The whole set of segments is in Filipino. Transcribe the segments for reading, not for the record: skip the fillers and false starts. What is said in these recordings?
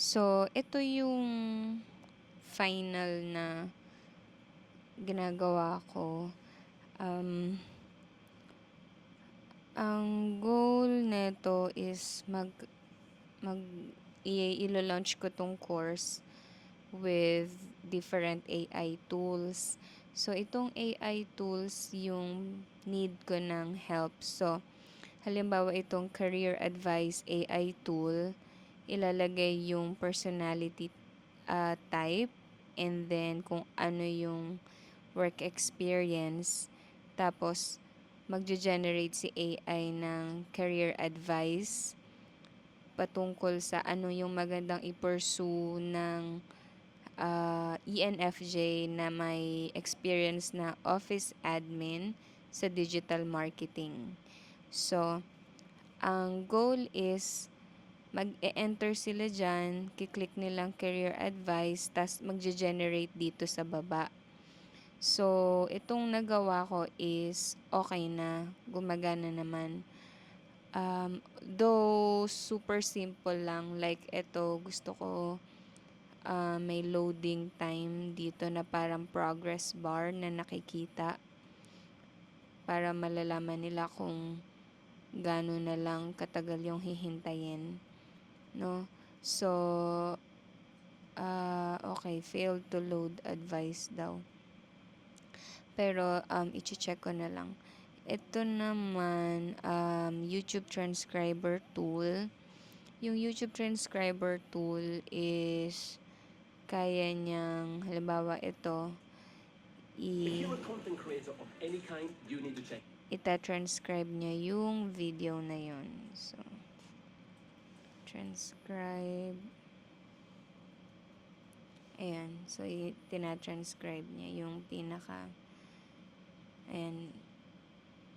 So, ito yung final na ginagawa ko. Um, ang goal nito is mag ilo-launch ko tong course with different AI tools. So, itong AI tools yung need ko ng help. So, halimbawa itong career advice AI tool, ilalagay yung personality type, and then kung ano yung work experience. Tapos, magge-generate si AI ng career advice patungkol sa ano yung magandang i-pursue ng ENFJ na may experience na office admin sa digital marketing. So, ang goal is mag-e-enter sila dyan, kiklik nilang career advice, tas magge-generate dito sa baba. So, itong nagawa ko is okay na, gumagana naman. Though super simple lang, like ito gusto ko may loading time dito na parang progress bar na nakikita para malalaman nila kung gaano na lang katagal yung hihintayin, no? So, okay, failed to load advice daw. Pero, iche-check ko na lang. Ito naman, YouTube transcriber tool. Yung YouTube transcriber tool is kaya niyang, halimbawa ito, If you're a content creator of any kind, you need to check. ita-transcribe niya yung video na yun. So, transcribe. Ayan. So, tina-transcribe niya yung pinaka. And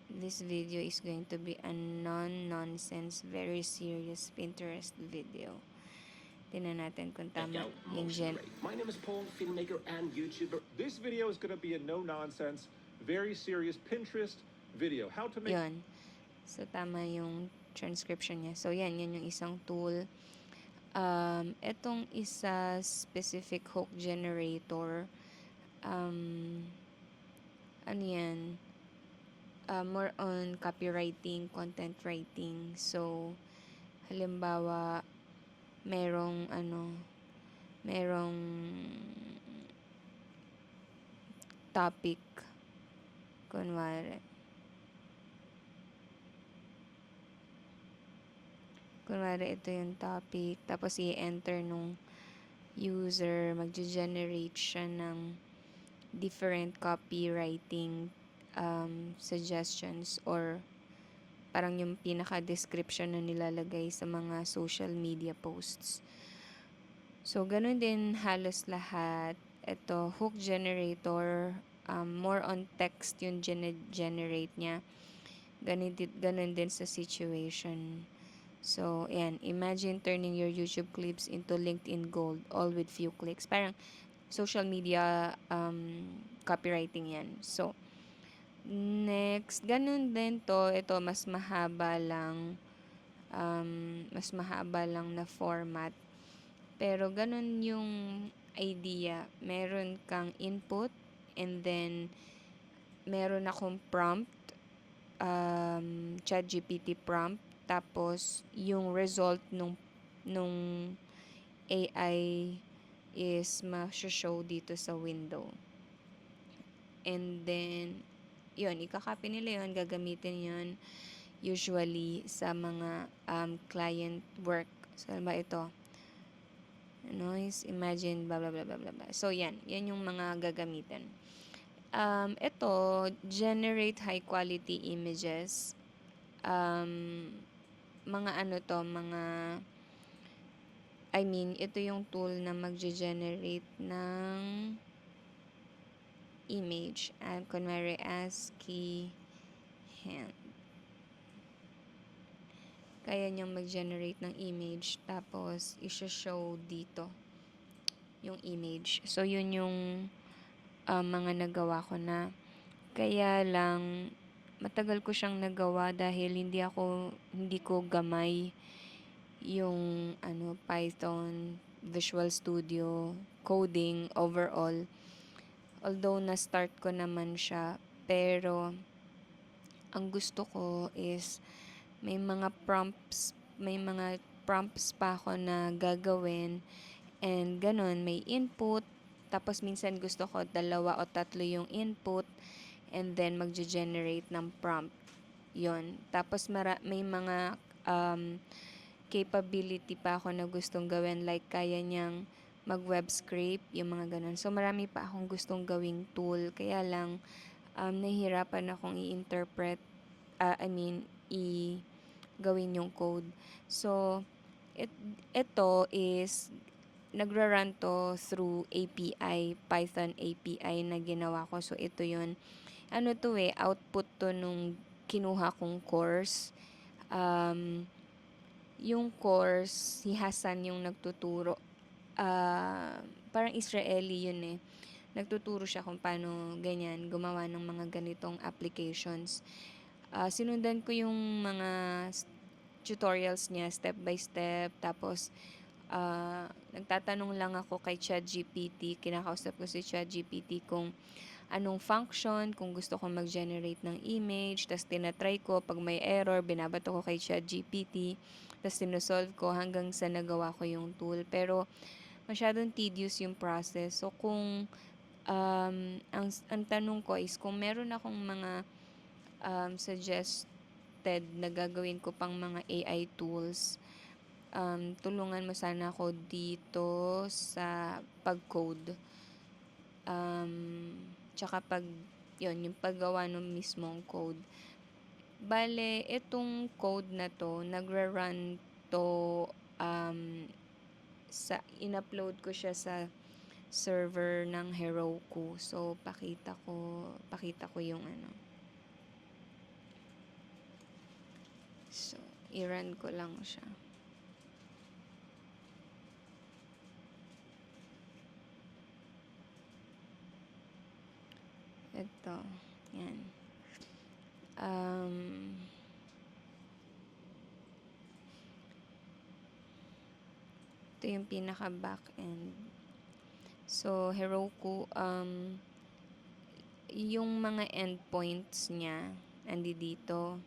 this video is going to be a non-nonsense, very serious Pinterest video. Tingnan natin kung tama yung My name is Paul, filmmaker and YouTuber. This video is going to be a no-nonsense, very serious Pinterest video. How to make... Yun. So, tama yung transcription niya. So, yan yung isang tool. Etong isa specific hook generator. Ano yan? More on copywriting, content writing. So, halimbawa, merong topic. Kunwari ito yung topic. Tapos, i-enter nung user. Magge-generate siya ng different copywriting suggestions or parang yung pinaka-description na nilalagay sa mga social media posts. So, ganun din halos lahat. Ito, hook generator, more on text yung generate niya. Ganun din sa situation. So, ayan, imagine turning your YouTube clips into LinkedIn Gold, all with few clicks. Parang social media copywriting yan. So, next, ganun din to. Ito, mas mahaba lang na format. Pero, ganun yung idea. Meron kang input, and then, meron akong prompt, ChatGPT prompt, tapos, yung result nung AI is ma-show dito sa window. And then, yun, ikakopy nila yun, gagamitin yun usually sa mga client work. So, ba ito? Noise, imagine, blah, blah, blah, blah, blah. So, yan yung mga gagamitin. Ito, generate high quality images. Ito yung tool na magge-generate ng image. Kunwari, ASCII hand. Kaya niyang mag-generate ng image, tapos i-show dito yung image. So, yun yung mga nagawa ko na. Kaya lang, matagal ko siyang nagawa dahil hindi ko gamay yung Python Visual Studio, coding overall. Although na-start ko naman siya, pero ang gusto ko is may mga prompts pa ako na gagawin, and ganun, may input, tapos minsan gusto ko 2 o 3 yung input, and then magge-generate ng prompt. Yon. Tapos may mga capability pa ako na gustong gawin, like kaya niyang mag-web scrape, yung mga ganun. So marami pa akong gustong gawing tool, kaya lang nahihirapan akong i-interpret, gawin yung code. So, ito is nagra-run to through API, Python API na ginawa ko. So, ito yun. Ano to output to nung kinuha kong course. Yung course, si Hassan yung nagtuturo. Parang Israeli yun Nagtuturo siya kung paano ganyan, gumawa ng mga ganitong applications. Sinundan ko yung mga tutorials niya step by step. Tapos, nagtatanong lang ako kay ChatGPT. Kinakausap ko si ChatGPT kung anong function, kung gusto ko mag-generate ng image. Tapos, tinatry ko. Pag may error, binabato ko kay ChatGPT. Tapos, sinusolve ko hanggang sa nagawa ko yung tool. Pero, masyadong tedious yung process. So, kung ang tanong ko is kung meron akong mga suggested na gagawin ko pang mga AI tools, tulungan mo sana ako dito sa pag-code. Tsaka yung paggawa ng mismong code. Bale, itong code na to, nagra-run to, in-upload ko siya sa server ng Heroku. So, pakita ko yung So, i-run ko lang siya. Ito. Yan. Ito yung pinaka-backend. So, Heroku, yung mga endpoints niya, andi dito.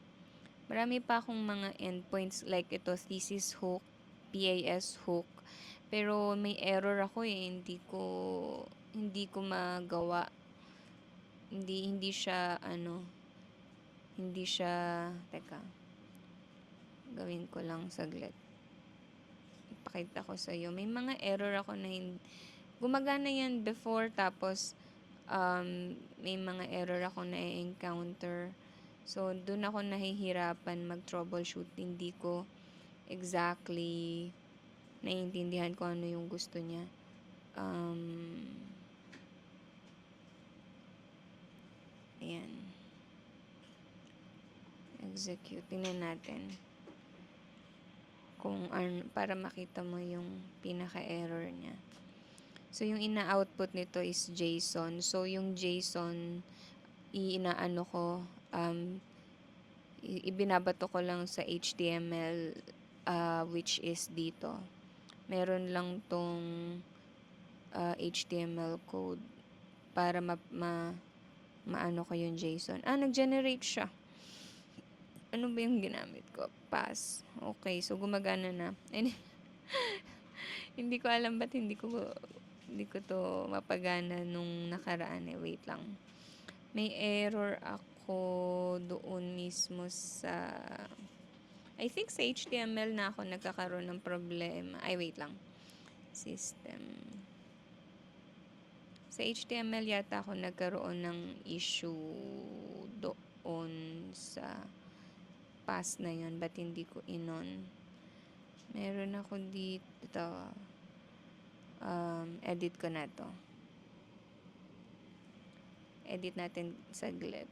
Marami pa akong mga endpoints, like ito, thesis hook, PAS hook. Pero may error ako hindi ko magawa. Hindi siya, teka, gawin ko lang saglit. Ipakita ko sa iyo. May mga error ako na gumagana yan before, tapos, may mga error ako na encounter. So, dun ako nahihirapan mag-troubleshoot. Hindi ko exactly naiintindihan ko ano yung gusto niya. Ayan. Execute. Tingnan natin. Para makita mo yung pinaka-error niya. So, yung ina-output nito is JSON. So, yung JSON, ibinabato ko lang sa HTML, which is dito. Meron lang tong HTML code para maano ko yung JSON. Nag-generate siya. Ano ba yung ginamit ko? Pass. Okay, so gumagana na. Hindi ko alam ba't hindi ko to mapagana nung nakaraan Wait lang. May error ako doon mismo sa, I think sa HTML na ako nagkakaroon ng problema. Wait lang. System. Sa HTML yata ako nagkaroon ng issue doon sa pass na yun. Ba't hindi ko inon? Meron ako dito. Edit ko na to. Edit natin saglit.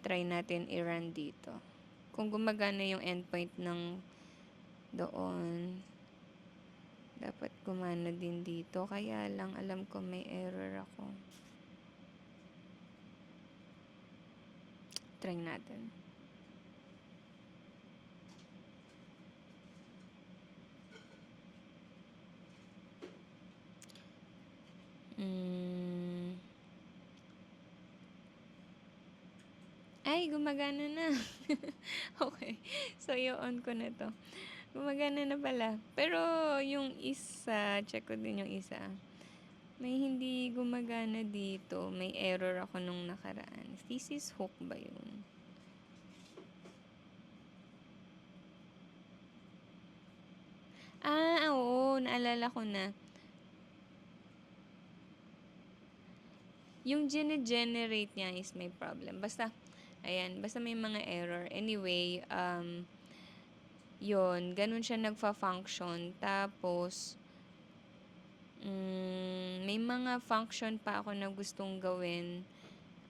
Try natin i-run dito. Kung gumagana yung endpoint ng doon, dapat gumana din dito. Kaya lang, alam ko may error ako. Try natin. Ay, gumagana na. Okay. So, i-on ko na 'to. Gumagana na pala. Pero yung isa, check ko din yung isa. May hindi gumagana dito. May error ako nung nakaraan. Thesis hook ba yun? Oo. Naalala ko na. Yung gene-generate niya is may problem. Basta, ayan. Basta may mga error. Anyway, yun. Ganun siya nagfa-function. Tapos, may mga function pa ako na gustong gawin.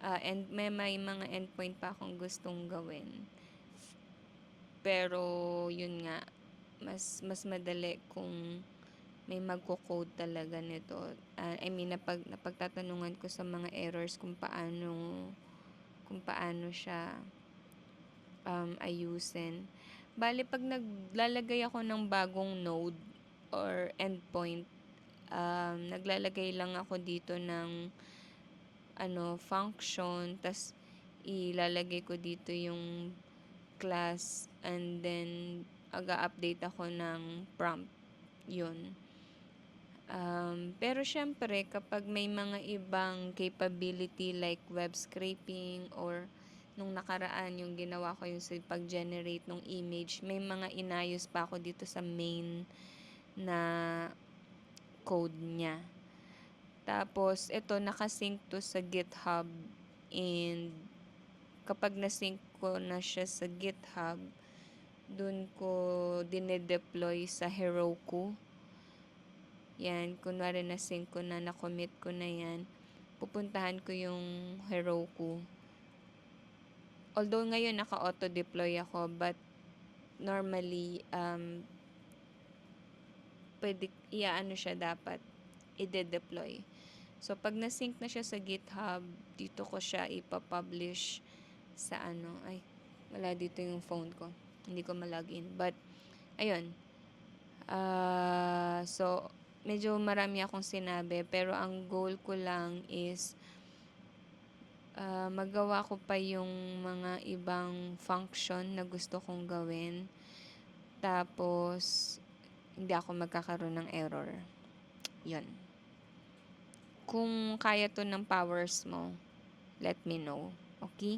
And may mga endpoint pa akong gustong gawin. Pero, yun nga, mas madali kung may magko-code talaga nito. I mean, napagtatanungan ko sa mga errors kung paano siya ayusin. Bale, pag naglalagay ako ng bagong node or endpoint, naglalagay lang ako dito ng function, tas ilalagay ko dito yung class, and then aga-update ako ng prompt. Yun. Pero syempre, kapag may mga ibang capability like web scraping or nung nakaraan yung ginawa ko yung sa pag-generate ng image, may mga inayos pa ako dito sa main na code niya. Tapos, ito nakasync to sa GitHub, and kapag nasync ko na siya sa GitHub, dun ko dinedeploy sa Heroku. Yan, kunwari na-sync ko na, na-commit ko na yan, pupuntahan ko yung Heroku. Although ngayon naka-auto-deploy ako, but normally, pwede, siya dapat, i-deploy. So, pag na-sync na siya sa GitHub, dito ko siya ipapublish sa ay, wala dito yung phone ko. Hindi ko ma-login. But, ayun. So, medyo marami akong sinabi, pero ang goal ko lang is magawa ko pa yung mga ibang function na gusto kong gawin. Tapos, hindi ako magkakaroon ng error. Yun. Kung kaya to ng powers mo, let me know. Okay?